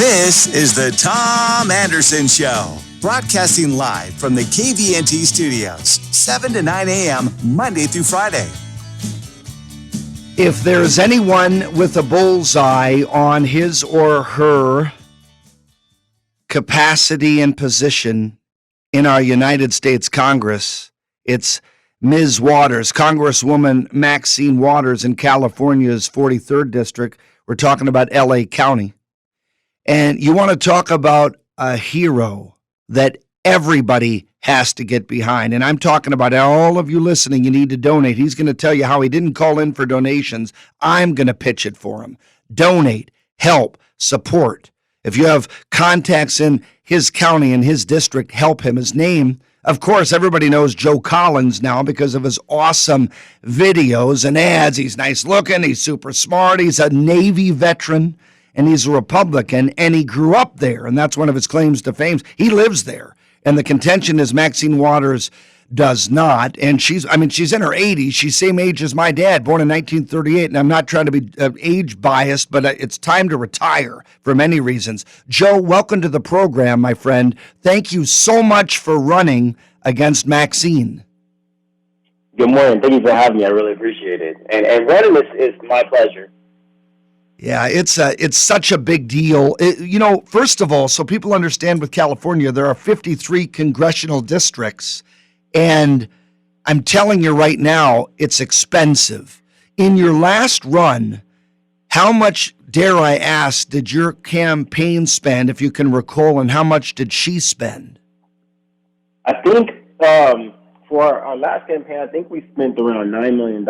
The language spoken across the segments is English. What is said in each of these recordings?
This is the Tom Anderson Show, broadcasting live from the KVNT studios, 7 to 9 a.m., Monday through Friday. If there's anyone with a bullseye on his or her capacity and position in our United States Congress, it's Ms. Waters, Congresswoman Maxine Waters in California's 43rd District. We're talking about L.A. County. And you want to talk about a hero that everybody has to get behind. And I'm talking about all of you listening, you need to donate. He's going to tell you how he didn't call in for donations. I'm going to pitch it for him. Donate, help, support. If you have contacts in his county and his district, help him. His name, of course, everybody knows Joe Collins now because of his awesome videos and ads. He's nice looking. He's super smart. He's a Navy veteran. And he's a Republican, and he grew up there, and that's one of his claims to fame. He lives there, and the contention is Maxine Waters does not, and she's in her 80s. She's same age as my dad, born in 1938, and I'm not trying to be age biased, but it's time to retire for many reasons. Joe, welcome to the program, my friend. Thank you so much for running against Maxine. Good morning. Thank you for having me. I really appreciate it. And running is my pleasure. Yeah, it's such a big deal. First of all, so people understand with California, there are 53 congressional districts, and I'm telling you right now, it's expensive. In your last run, how much, dare I ask, did your campaign spend, if you can recall, and how much did she spend? I think for our last campaign, I think we spent around $9 million.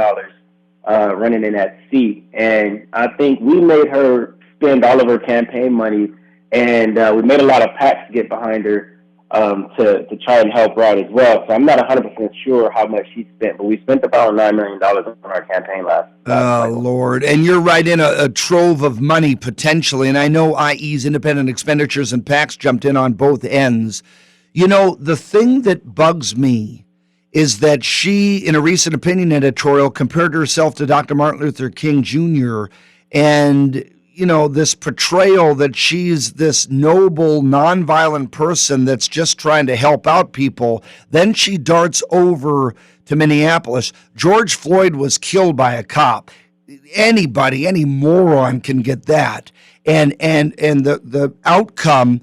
Running in that seat. And I think we made her spend all of her campaign money, and we made a lot of PACs to get behind her to try and help her out as well. So I'm not 100% sure how much she spent, but we spent about $9 million on our campaign last cycle. Lord. And you're right in a trove of money potentially. And I know IE's independent expenditures and PACs jumped in on both ends. You know, the thing that bugs me is that she, in a recent opinion editorial, compared herself to Dr. Martin Luther King Jr. And, this portrayal that she's this noble, nonviolent person that's just trying to help out people. Then she darts over to Minneapolis. George Floyd was killed by a cop. Anybody, any moron can get that. And the outcome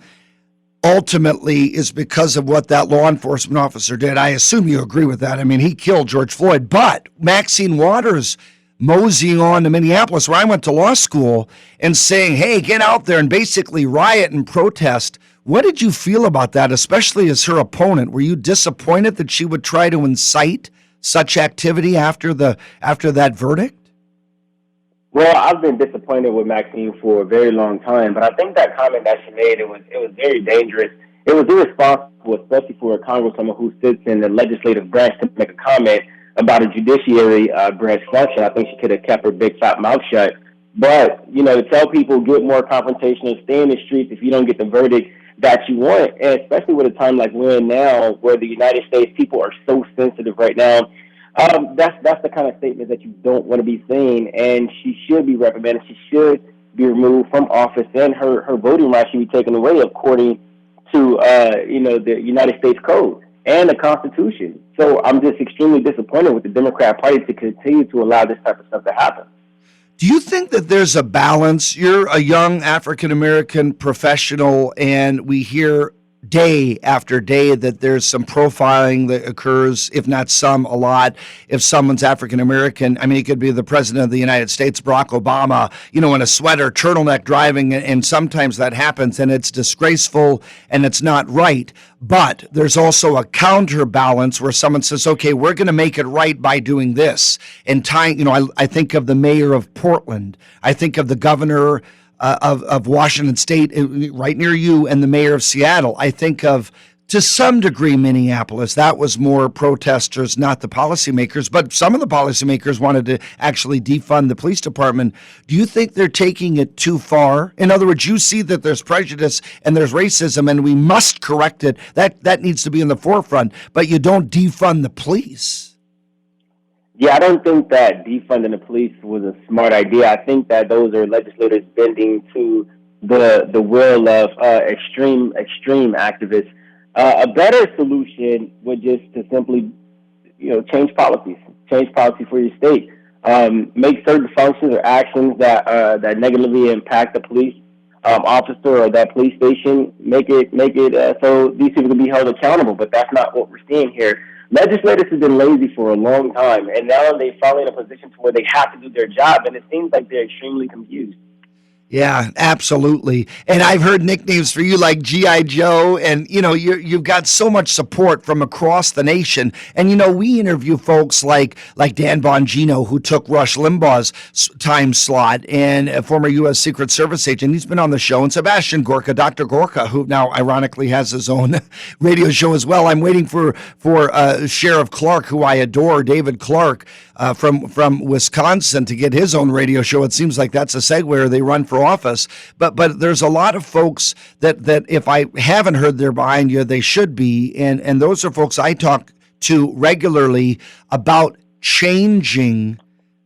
ultimately is because of what that law enforcement officer did. I assume you agree with that. I mean, he killed George Floyd, but Maxine Waters moseying on to Minneapolis, where I went to law school, and saying, hey, get out there and basically riot and protest. What did you feel about that, especially as her opponent? Were you disappointed that she would try to incite such activity after that verdict? Well, I've been disappointed with Maxine for a very long time, but I think that comment that she made, it was very dangerous. It was irresponsible, especially for a congresswoman who sits in the legislative branch, to make a comment about a judiciary branch function. I think she could have kept her big fat mouth shut. But, to tell people get more confrontational, stay in the streets if you don't get the verdict that you want, and especially with a time like we're in now, where the United States people are so sensitive right now. That's the kind of statement that you don't want to be saying, and she should be reprimanded. She should be removed from office, and her voting rights should be taken away according to the United States Code and the Constitution. So I'm just extremely disappointed with the Democrat Party to continue to allow this type of stuff to happen. Do you think that there's a balance? You're a young African-American professional, and we hear day after day that there's some profiling that occurs, if not some, a lot. If someone's African-American, I mean, he could be the president of the United States, Barack Obama, in a sweater, turtleneck driving, and sometimes that happens, and it's disgraceful, and it's not right. But there's also a counterbalance where someone says, okay, we're going to make it right by doing this. And tying, I think of the mayor of Portland. I think of the governor of Washington State, right near you, and the mayor of Seattle. I think of, to some degree, Minneapolis. That was more protesters, not the policymakers, but some of the policymakers wanted to actually defund the police department. Do you think they're taking it too far? In other words, you see that there's prejudice and there's racism, and we must correct it. That needs to be in the forefront, but you don't defund the police. Yeah, I don't think that defunding the police was a smart idea. I think that those are legislators bending to the will of extreme activists. A better solution would just to simply, change policy for your state. Make certain functions or actions that negatively impact the police officer or that police station. Make it so these people can be held accountable. But that's not what we're seeing here. Legislators have been lazy for a long time, and now they're finally in a position to where they have to do their job, and it seems like they're extremely confused. Yeah, absolutely. And I've heard nicknames for you like G.I. Joe, and you've got so much support from across the nation. And we interview folks like Dan Bongino, who took Rush Limbaugh's time slot, and a former U.S. Secret Service agent. He's been on the show, and Sebastian Gorka, Dr. Gorka, who now ironically has his own radio show as well. I'm waiting for Sheriff Clark, who I adore, David Clark, from Wisconsin, to get his own radio show. It seems like that's a segue where they run for office. But there's a lot of folks that if I haven't heard they're behind you, they should be. And those are folks I talk to regularly about changing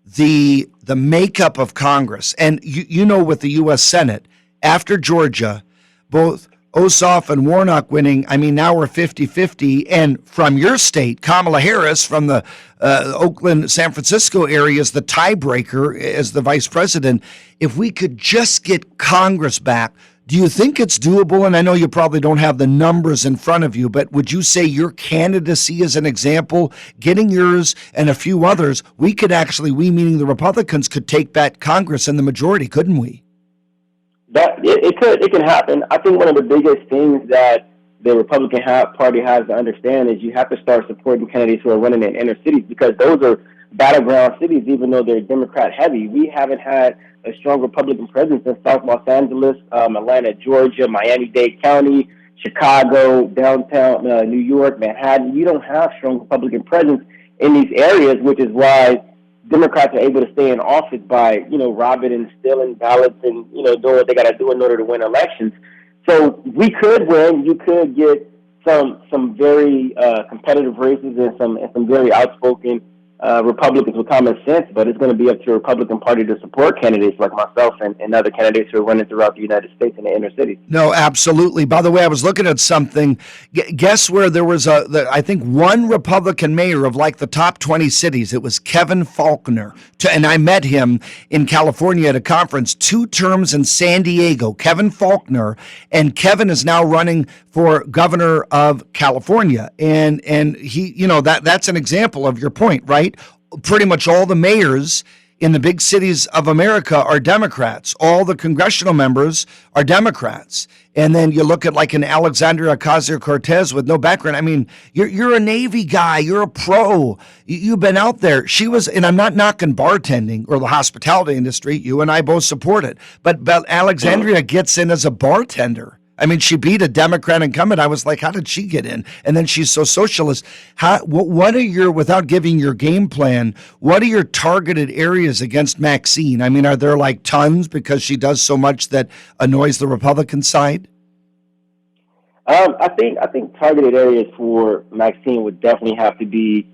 the makeup of Congress. And with the U.S. Senate, after Georgia, both Ossoff and Warnock winning, now we're 50-50. And from your state, Kamala Harris from the Oakland, San Francisco area is the tiebreaker as the vice president. If we could just get Congress back, do you think it's doable? And I know you probably don't have the numbers in front of you, but would you say your candidacy is an example, getting yours and a few others, we meaning the Republicans, could take back Congress and the majority, couldn't we? That it can happen. I think one of the biggest things that the Republican Party has to understand is you have to start supporting candidates who are running in inner cities, because those are battleground cities, even though they're Democrat heavy. We haven't had a strong Republican presence in South Los Angeles, Atlanta, Georgia, Miami-Dade County, Chicago, downtown New York, Manhattan. You don't have strong Republican presence in these areas, which is why Democrats are able to stay in office by, robbing and stealing ballots and, doing what they got to do in order to win elections. So we could win. You could get some very competitive races and some very outspoken Republicans with common sense, but it's going to be up to the Republican Party to support candidates like myself and other candidates who are running throughout the United States in the inner cities. No, absolutely. By the way, I was looking at something. Guess where there was I think one Republican mayor of like the top 20 cities. It was Kevin Faulconer. And I met him in California at a conference, 2 terms in San Diego, Kevin Faulconer. And Kevin is now running for governor of California. And he, that's an example of your point, right? Pretty much all the mayors in the big cities of America are Democrats. All the congressional members are Democrats. And then you look at like an Alexandria Ocasio-Cortez with no background. You're a Navy guy. You're a pro. You've been out there. She was, and I'm not knocking bartending or the hospitality industry. You and I both support it. But Alexandria gets in as a bartender. She beat a Democrat incumbent. I was like, how did she get in? And then she's so socialist. What are your, without giving your game plan, what are your targeted areas against Maxine? Are there like tons because she does so much that annoys the Republican side? I think targeted areas for Maxine would definitely have to be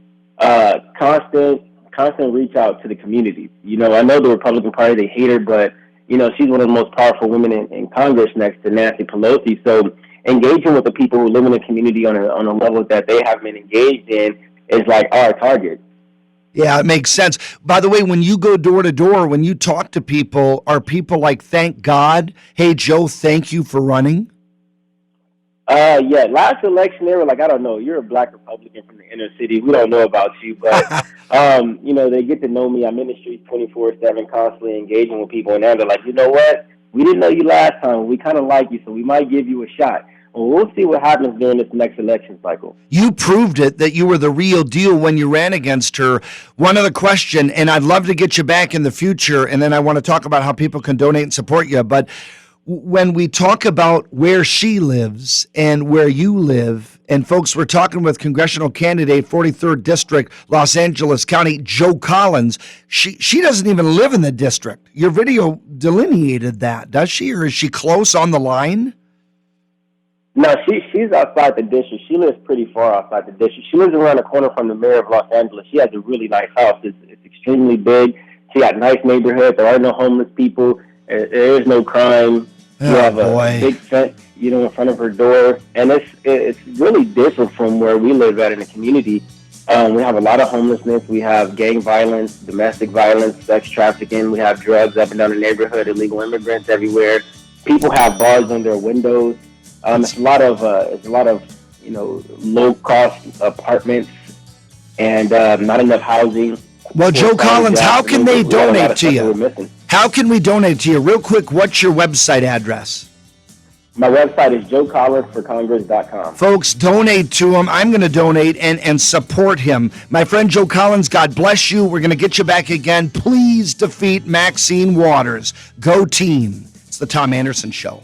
constant reach out to the communities. I know the Republican Party, they hate her, but she's one of the most powerful women in Congress next to Nancy Pelosi. So engaging with the people who live in the community on a level that they haven't been engaged in is like our target. Yeah, it makes sense. By the way, when you go door to door, when you talk to people, are people like, thank God, hey, Joe, thank you for running? Yeah, last election they were like, I don't know, you're a black Republican from the inner city. We don't know about you, but they get to know me. I'm in the streets 24/7, constantly engaging with people, and now they're like, you know what? We didn't know you last time. We kind of like you, so we might give you a shot. Well, we'll see what happens during this next election cycle. You proved it that you were the real deal when you ran against her. One other question, and I'd love to get you back in the future, and then I want to talk about how people can donate and support you, but when we talk about where she lives and where you live, and folks, we're talking with congressional candidate, 43rd District, Los Angeles County, Joe Collins. She doesn't even live in the district. Your video delineated that, does she? Or is she close on the line? No, she's outside the district. She lives pretty far outside the district. She lives around the corner from the mayor of Los Angeles. She has a really nice house. It's extremely big. She got nice neighborhood. There are no homeless people. There is no crime. We have a big fence, in front of her door, and it's really different from where we live at in the community. We have a lot of homelessness. We have gang violence, domestic violence, sex trafficking. We have drugs up and down the neighborhood, illegal immigrants everywhere. People have bars on their windows. It's a lot of low cost apartments and not enough housing. Well, Joe Collins, how can they donate to you? How can we donate to you? Real quick, what's your website address? My website is joecollinsforcongress.com. Folks, donate to him. I'm going to donate and support him. My friend Joe Collins, God bless you. We're going to get you back again. Please defeat Maxine Waters. Go team. It's the Tom Anderson Show.